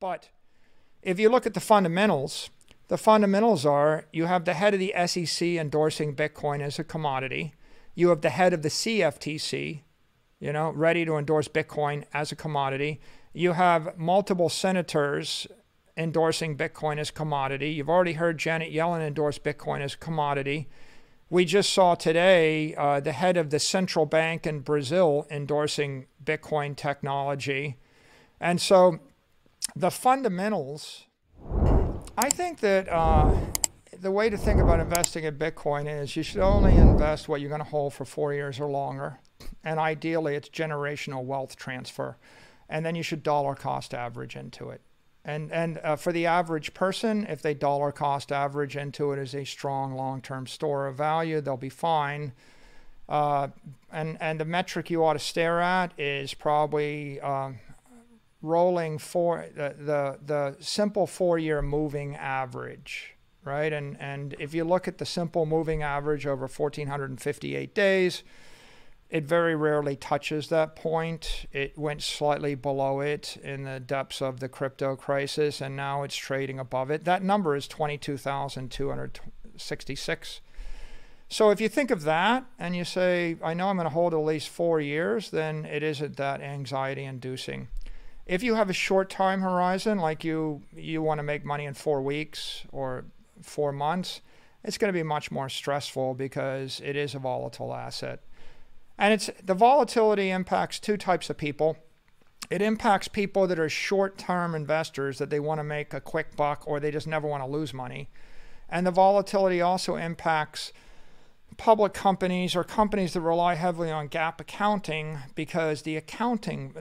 But if you look at the fundamentals are you have the head of the SEC endorsing Bitcoin as a commodity. You have the head of the CFTC, ready to endorse Bitcoin as a commodity. You have multiple senators endorsing Bitcoin as commodity. You've already heard Janet Yellen endorse Bitcoin as commodity. We just saw today the head of the central bank in Brazil endorsing Bitcoin technology. And so the fundamentals, I think that the way to think about investing in Bitcoin is you should only invest what you're going to hold for 4 years or longer. And ideally, it's generational wealth transfer. And then you should dollar cost average into it. And for the average person, if they dollar cost average into it as a strong long-term store of value, they'll be fine. And the metric you ought to stare at is probably rolling the simple 4-year moving average, right? And if you look at the simple moving average over 1,458 days, it very rarely touches that point. It went slightly below it in the depths of the crypto crisis, and now it's trading above it. That number is 22,266. So if you think of that and you say, I know I'm going to hold at least 4 years, then it isn't that anxiety inducing. If you have a short time horizon, like you want to make money in 4 weeks or 4 months, it's going to be much more stressful because it is a volatile asset. And the volatility impacts two types of people. It impacts people that are short-term investors, that they want to make a quick buck or they just never want to lose money. And the volatility also impacts public companies or companies that rely heavily on GAAP accounting, because the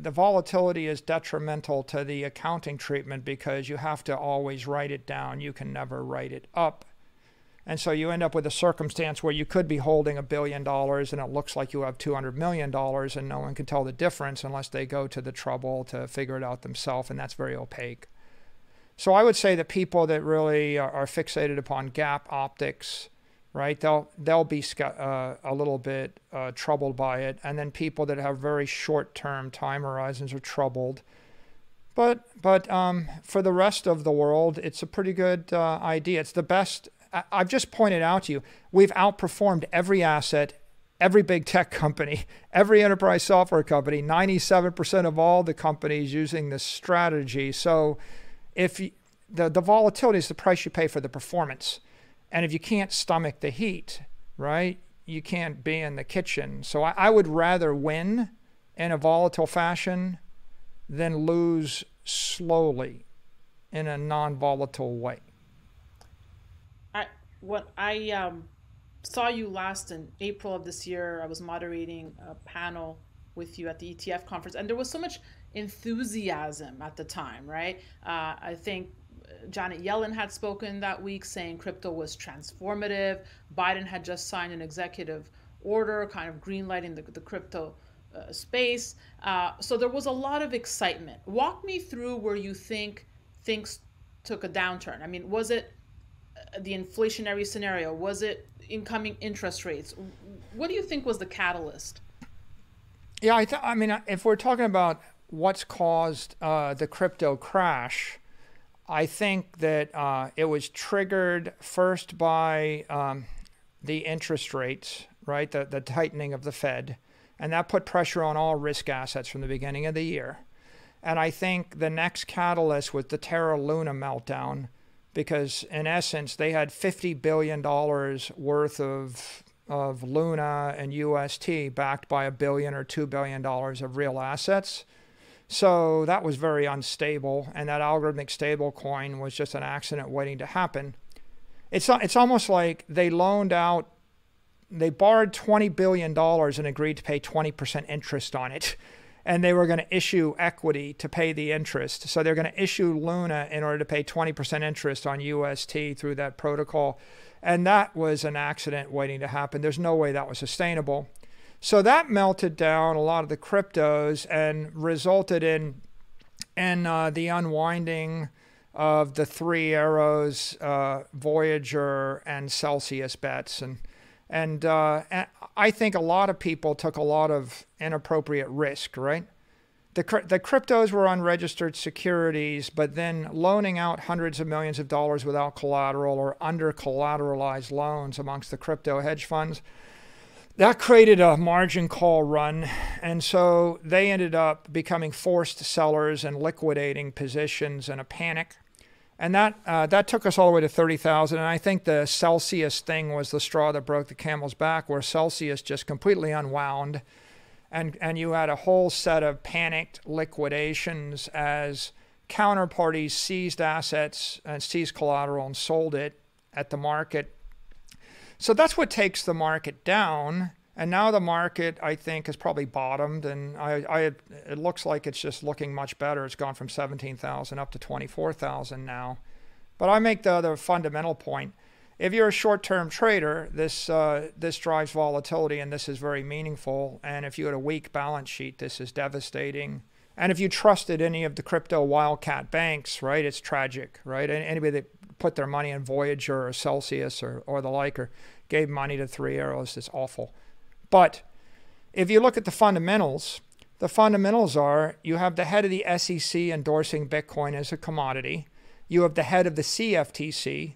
volatility is detrimental to the accounting treatment because you have to always write it down. You can never write it up. And so you end up with a circumstance where you could be holding $1 billion and it looks like you have $200 million and no one can tell the difference unless they go to the trouble to figure it out themselves, and that's very opaque. So I would say that people that really are fixated upon GAAP optics, right, they'll be a little bit troubled by it. And then people that have very short-term time horizons are troubled. But for the rest of the world, it's a pretty good idea. It's the best. I've just pointed out to you, we've outperformed every asset, every big tech company, every enterprise software company, 97% of all the companies using this strategy. So if the volatility is the price you pay for the performance. And if you can't stomach the heat, right, you can't be in the kitchen. So I would rather win in a volatile fashion than lose slowly in a non-volatile way. I saw you last in April of this year. I was moderating a panel with you at the ETF conference, and there was so much enthusiasm at the time, right? I think Janet Yellen had spoken that week saying crypto was transformative. Biden had just signed an executive order kind of greenlighting the crypto space. So there was a lot of excitement. Walk me through where you think things took a downturn. I mean, was it the inflationary scenario? Was it incoming interest rates? What do you think was the catalyst? Yeah, I mean, if we're talking about what's caused the crypto crash, I think that it was triggered first by the interest rates, right? The tightening of the Fed. And that put pressure on all risk assets from the beginning of the year. And I think the next catalyst was the Terra Luna meltdown, because in essence, they had $50 billion worth of Luna and UST backed by $1 billion or $2 billion of real assets. So that was very unstable, and that algorithmic stable coin was just an accident waiting to happen. It's almost like they borrowed $20 billion and agreed to pay 20% interest on it. And they were going to issue equity to pay the interest. So they're going to issue Luna in order to pay 20% interest on UST through that protocol. And that was an accident waiting to happen. There's no way that was sustainable. So that melted down a lot of the cryptos and resulted in the unwinding of the Three Arrows, Voyager, and Celsius bets. And I think a lot of people took a lot of inappropriate risk, right? the cryptos were unregistered securities, but then loaning out hundreds of millions of dollars without collateral or under collateralized loans amongst the crypto hedge funds, that created a margin call run. And so they ended up becoming forced sellers and liquidating positions in a panic. And that took us all the way to 30,000. And I think the Celsius thing was the straw that broke the camel's back, where Celsius just completely unwound. And you had a whole set of panicked liquidations as counterparties seized assets and seized collateral and sold it at the market. So that's what takes the market down. And now the market, I think, has probably bottomed. And it looks like it's just looking much better. It's gone from 17,000 up to 24,000 now. But I make the other fundamental point. If you're a short-term trader, this drives volatility, and this is very meaningful. And if you had a weak balance sheet, this is devastating. And if you trusted any of the crypto wildcat banks, right, it's tragic, right? Anybody that put their money in Voyager or Celsius or the like, or gave money to Three Arrows, it's awful. But if you look at the fundamentals are you have the head of the SEC endorsing Bitcoin as a commodity. You have the head of the CFTC,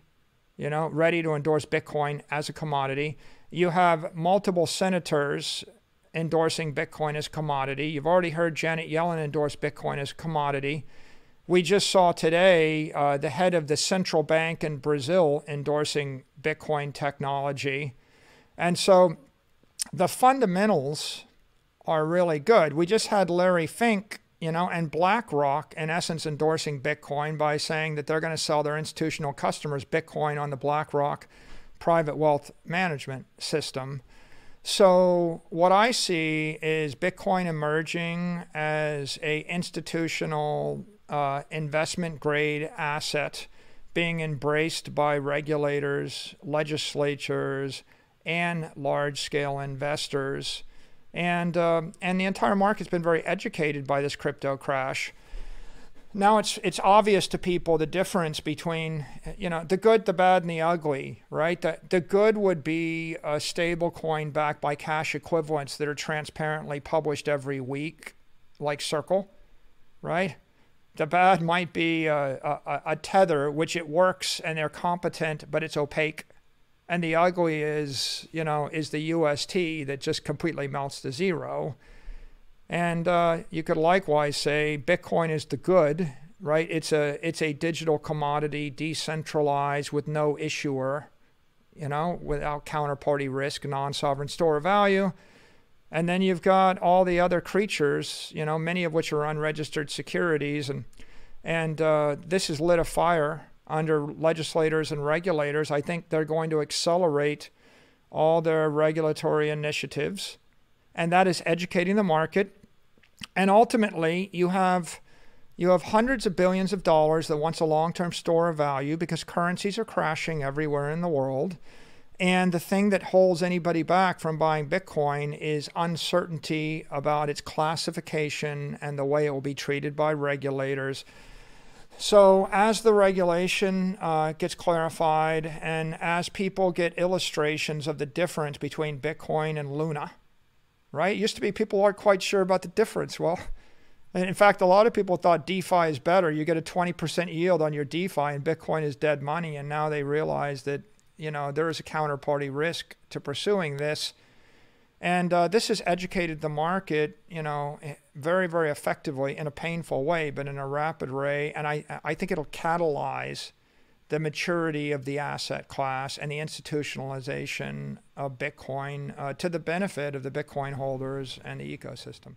ready to endorse Bitcoin as a commodity. You have multiple senators endorsing Bitcoin as commodity. You've already heard Janet Yellen endorse Bitcoin as a commodity. We just saw today the head of the central bank in Brazil endorsing Bitcoin technology. And so the fundamentals are really good. We just had Larry Fink, and BlackRock, in essence, endorsing Bitcoin by saying that they're going to sell their institutional customers Bitcoin on the BlackRock private wealth management system. So what I see is Bitcoin emerging as an institutional investment grade asset being embraced by regulators, legislatures, and large-scale investors. And the entire market's been very educated by this crypto crash. Now it's obvious to people the difference between the good, the bad, and the ugly, right? The good would be a stable coin backed by cash equivalents that are transparently published every week, like Circle, right? The bad might be a tether, which it works and they're competent, but it's opaque. And the ugly is the UST that just completely melts to zero. And you could likewise say Bitcoin is the good, right? It's a digital commodity, decentralized, with no issuer, without counterparty risk, non-sovereign store of value. And then you've got all the other creatures, many of which are unregistered securities. And this has lit a fire under legislators and regulators. I think they're going to accelerate all their regulatory initiatives, and that is educating the market. And ultimately, you have hundreds of billions of dollars that wants a long-term store of value because currencies are crashing everywhere in the world. And the thing that holds anybody back from buying Bitcoin is uncertainty about its classification and the way it will be treated by regulators. So as the regulation gets clarified and as people get illustrations of the difference between Bitcoin and Luna, right? It used to be people aren't quite sure about the difference. Well, in fact, a lot of people thought DeFi is better. You get a 20% yield on your DeFi and Bitcoin is dead money. And now they realize that, there is a counterparty risk to pursuing this. And this has educated the market, very, very effectively in a painful way, but in a rapid way. And I think it'll catalyze the maturity of the asset class and the institutionalization of Bitcoin to the benefit of the Bitcoin holders and the ecosystem.